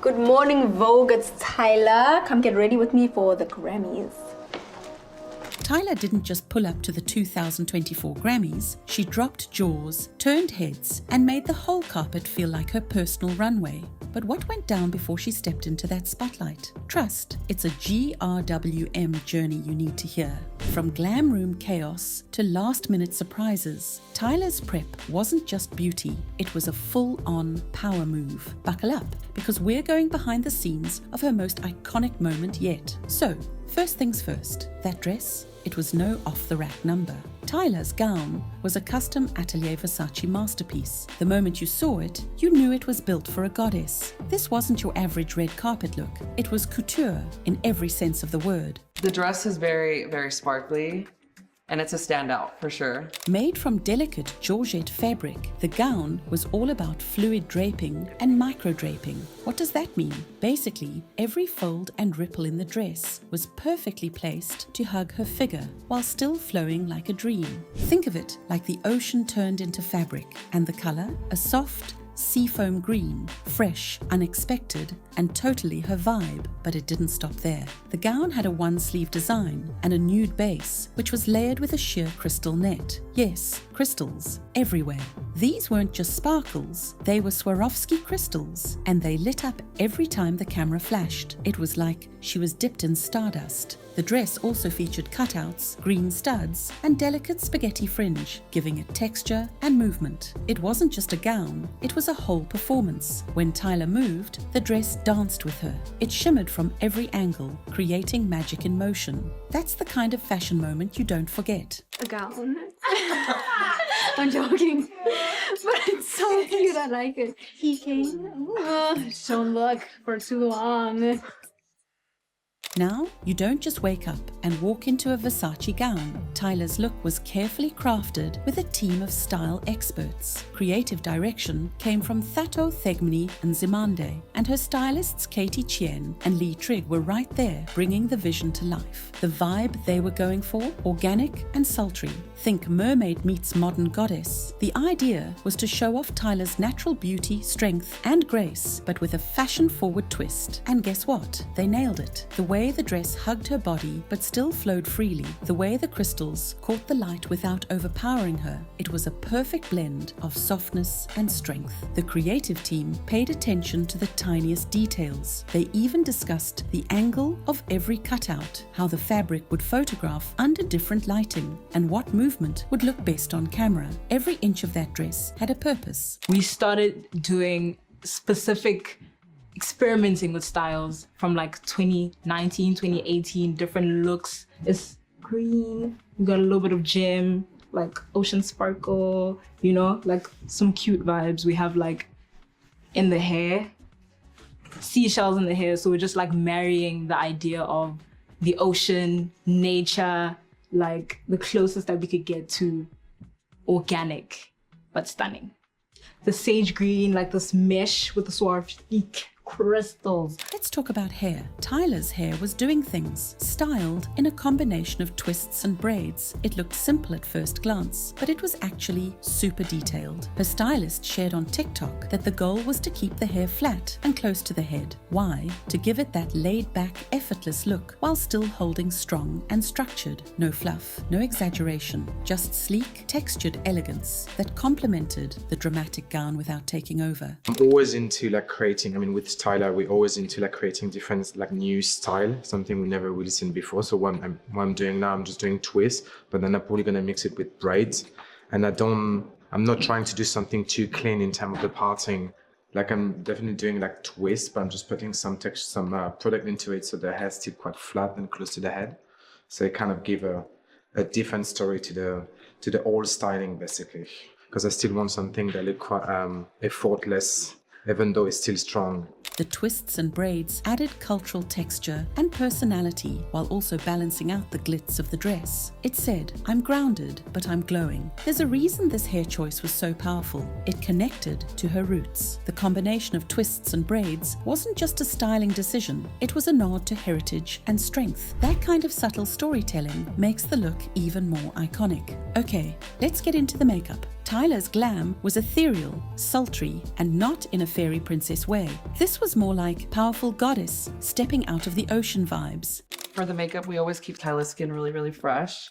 Good morning, Vogue. It's Tyla. Come get ready with me for the Grammys. Tyla didn't just pull up to the 2024 Grammys, she dropped jaws, turned heads, and made the whole carpet feel like her personal runway. But what went down before she stepped into that spotlight? Trust, it's a GRWM journey you need to hear. From Glam Room Chaos to last-minute surprises, Tyla's prep wasn't just beauty, it was a full-on power move. Buckle up, because we're going behind the scenes of her most iconic moment yet. So, first things first, that dress, it was no off-the-rack number. Tyla's gown was a custom Atelier Versace masterpiece. The moment you saw it, you knew it was built for a goddess. This wasn't your average red carpet look. It was couture in every sense of the word. The dress is very, very sparkly, and it's a standout for sure. Made from delicate georgette fabric, the gown was all about fluid draping and micro-draping. What does that mean? Basically, every fold and ripple in the dress was perfectly placed to hug her figure while still flowing like a dream. Think of it like the ocean turned into fabric, and the color, a soft, seafoam green, fresh, unexpected, and totally her vibe. But it didn't stop there. The gown had a one-sleeve design and a nude base, which was layered with a sheer crystal net. Yes, crystals everywhere. These weren't just sparkles, they were Swarovski crystals, and they lit up every time the camera flashed. It was like she was dipped in stardust. The dress also featured cutouts, green studs, and delicate spaghetti fringe, giving it texture and movement. It wasn't just a gown, it was a whole performance. When Tyla moved, the dress danced with her. It shimmered from every angle, creating magic in motion. That's the kind of fashion moment you don't forget. A gown. I'm joking. But it's so cute. I like it. He came. Don't look for too long. Now, you don't just wake up and walk into a Versace gown. Tyla's look was carefully crafted with a team of style experts. Creative direction came from Thato Thegmani and Zimande, and her stylists Katie Chien and Lee Trigg were right there, bringing the vision to life. The vibe they were going for, organic and sultry. Think mermaid meets modern goddess. The idea was to show off Tyla's natural beauty, strength, and grace, but with a fashion-forward twist. And guess what? They nailed it. The way the dress hugged her body but still flowed freely, the way the crystals caught the light without overpowering her, it was a perfect blend of softness and strength. The creative team paid attention to the tiniest details. They even discussed the angle of every cutout, how the fabric would photograph under different lighting, and what movement would look best on camera. Every inch of that dress had a purpose. We started doing specific experimenting with styles from like 2019, 2018, different looks. It's green, we got a little bit of gem, like ocean sparkle, you know, like some cute vibes. We have like in the hair, seashells in the hair. So we're just like marrying the idea of the ocean, nature, like the closest that we could get to organic, but stunning. The sage green, like this mesh with the Swarovski crystals. Let's talk about hair. Tyla's hair was doing things, styled in a combination of twists and braids. It looked simple at first glance, but it was actually super detailed. Her stylist shared on TikTok that the goal was to keep the hair flat and close to the head. Why? To give it that laid-back, effortless look while still holding strong and structured. No fluff, no exaggeration, just sleek, textured elegance that complemented the dramatic gown without taking over. I'm always into like creating, with Tyla, we're always into like creating different like new style, something we've never really seen before. So what I'm doing now, I'm just doing twists, but then I'm probably gonna mix it with braids. And I'm not trying to do something too clean in terms of the parting. Like I'm definitely doing like twists, but I'm just putting some texture, some product into it, so the hair's still quite flat and close to the head. So it kind of give a different story to the old styling basically. Because I still want something that look quite effortless, even though it's still strong. The twists and braids added cultural texture and personality while also balancing out the glitz of the dress. It said, "I'm grounded, but I'm glowing." There's a reason this hair choice was so powerful. It connected to her roots. The combination of twists and braids wasn't just a styling decision, it was a nod to heritage and strength. That kind of subtle storytelling makes the look even more iconic. Okay, let's get into the makeup. Tyla's glam was ethereal, sultry, and not in a fairy princess way. This was more like powerful goddess stepping out of the ocean vibes. For the makeup, we always keep Tyla's skin really, really fresh.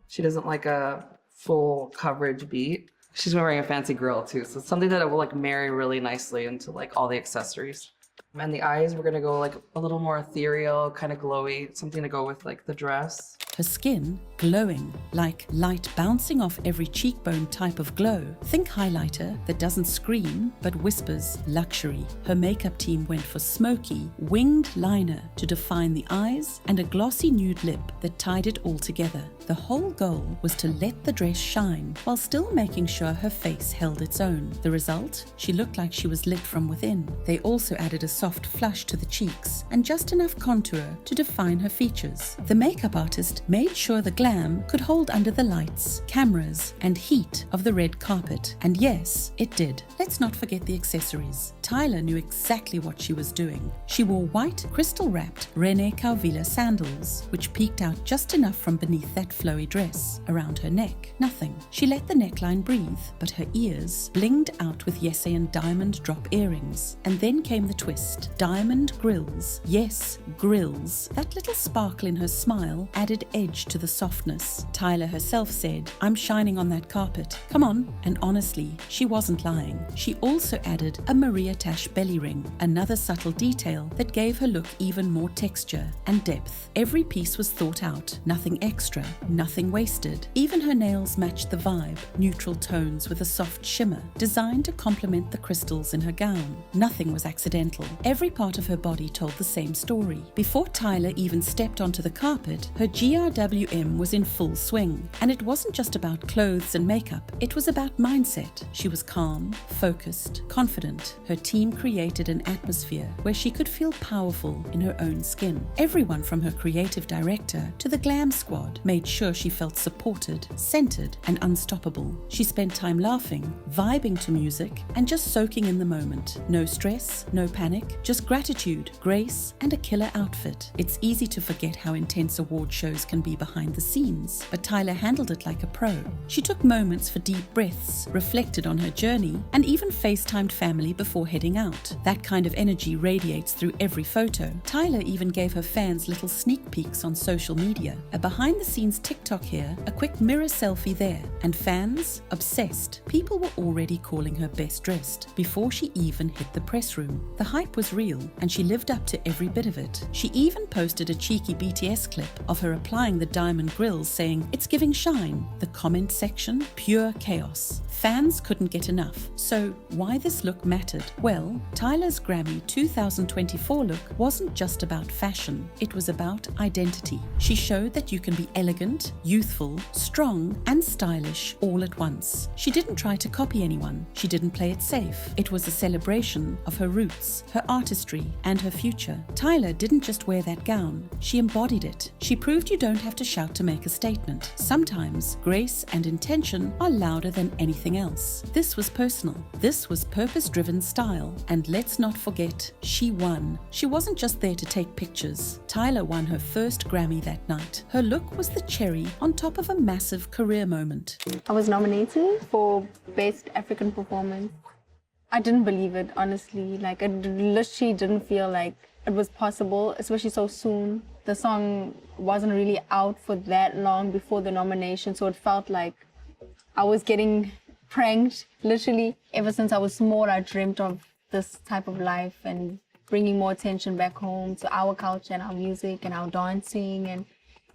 She doesn't like a full coverage beat. She's wearing a fancy grill too, so it's something that I will like marry really nicely into like all the accessories. And the eyes, we're gonna go like a little more ethereal, kind of glowy, something to go with like the dress. Her skin glowing, like light bouncing off every cheekbone type of glow. Think highlighter that doesn't scream but whispers luxury. Her makeup team went for smoky, winged liner to define the eyes and a glossy nude lip that tied it all together. The whole goal was to let the dress shine while still making sure her face held its own. The result? She looked like she was lit from within. They also added a soft flush to the cheeks and just enough contour to define her features. The makeup artist made sure the glam could hold under the lights, cameras, and heat of the red carpet. And yes, it did. Let's not forget the accessories. Tyla knew exactly what she was doing. She wore white, crystal-wrapped René Caovilla sandals, which peeked out just enough from beneath that flowy dress. Around her neck, nothing. She let the neckline breathe, but her ears blinged out with Yessayan diamond drop earrings. And then came the twist. Diamond grills. Yes, grills. That little sparkle in her smile added edge to the softness. Tyla herself said, "I'm shining on that carpet. Come on." And honestly, she wasn't lying. She also added a Maria Tash belly ring, another subtle detail that gave her look even more texture and depth. Every piece was thought out, nothing extra, nothing wasted. Even her nails matched the vibe, neutral tones with a soft shimmer, designed to complement the crystals in her gown. Nothing was accidental. Every part of her body told the same story. Before Tyla even stepped onto the carpet, her GRWM was in full swing. And it wasn't just about clothes and makeup, it was about mindset. She was calm, focused, confident. Her team created an atmosphere where she could feel powerful in her own skin. Everyone from her creative director to the glam squad made sure she felt supported, centered, and unstoppable. She spent time laughing, vibing to music, and just soaking in the moment. No stress, no panic, just gratitude, grace, and a killer outfit. It's easy to forget how intense award shows can be behind the scenes, but Tyla handled it like a pro. She took moments for deep breaths, reflected on her journey, and even FaceTimed family before heading out. That kind of energy radiates through every photo. Tyla even gave her fans little sneak peeks on social media. A behind-the-scenes TikTok here, a quick mirror selfie there, and fans obsessed. People were already calling her best dressed before she even hit the press room. The hype was real, and she lived up to every bit of it. She even posted a cheeky BTS clip of her applying the diamond grills saying, "It's giving shine." The comment section, pure chaos. Fans couldn't get enough. So why this look mattered? Well, Tyla's Grammy 2024 look wasn't just about fashion, it was about identity. She showed that you can be elegant, youthful, strong, and stylish all at once. She didn't try to copy anyone. She didn't play it safe. It was a celebration of her roots, her artistry, and her future. Tyla didn't just wear that gown, she embodied it. She proved you don't have to shout to make a statement. Sometimes grace and intention are louder than anything else. This was personal. This was purpose-driven style. And let's not forget, she won. She wasn't just there to take pictures. Tyla won her first Grammy that night. Her look was the cherry on top of a massive career moment. I was nominated for Best African Performance. I didn't believe it, honestly. Like, it literally didn't feel like it was possible, especially so soon. The song wasn't really out for that long before the nomination, so it felt like I was getting pranked. Literally, ever since I was small, I dreamt of this type of life and bringing more attention back home to our culture and our music and our dancing and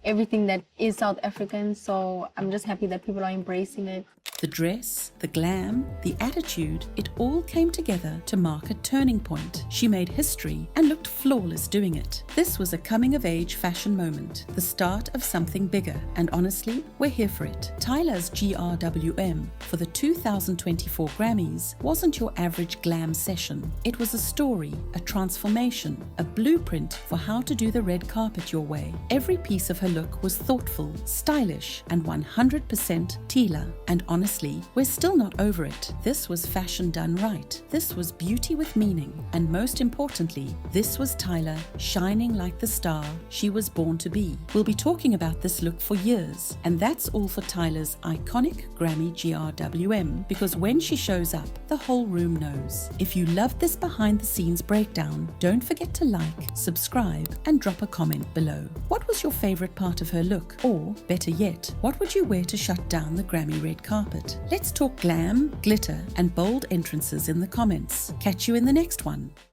everything that is South African. So I'm just happy that people are embracing it. The dress, the glam, the attitude, it all came together to mark a turning point. She made history and looked flawless doing it. This was a coming-of-age fashion moment, the start of something bigger, and honestly, we're here for it. Tyla's GRWM for the 2024 Grammys wasn't your average glam session. It was a story, a transformation, a blueprint for how to do the red carpet your way. Every piece of her look was thoughtful, stylish, and 100% Tyla. And honestly, we're still not over it. This was fashion done right. This was beauty with meaning. And most importantly, this was Tyla shining like the star she was born to be. We'll be talking about this look for years. And that's all for Tyla's iconic Grammy GRWM, because when she shows up, the whole room knows. If you loved this behind the scenes breakdown, don't forget to like, subscribe, and drop a comment below. What was your favorite part of her look? Or, better yet, what would you wear to shut down the Grammy red carpet? Let's talk glam, glitter, and bold entrances in the comments. Catch you in the next one.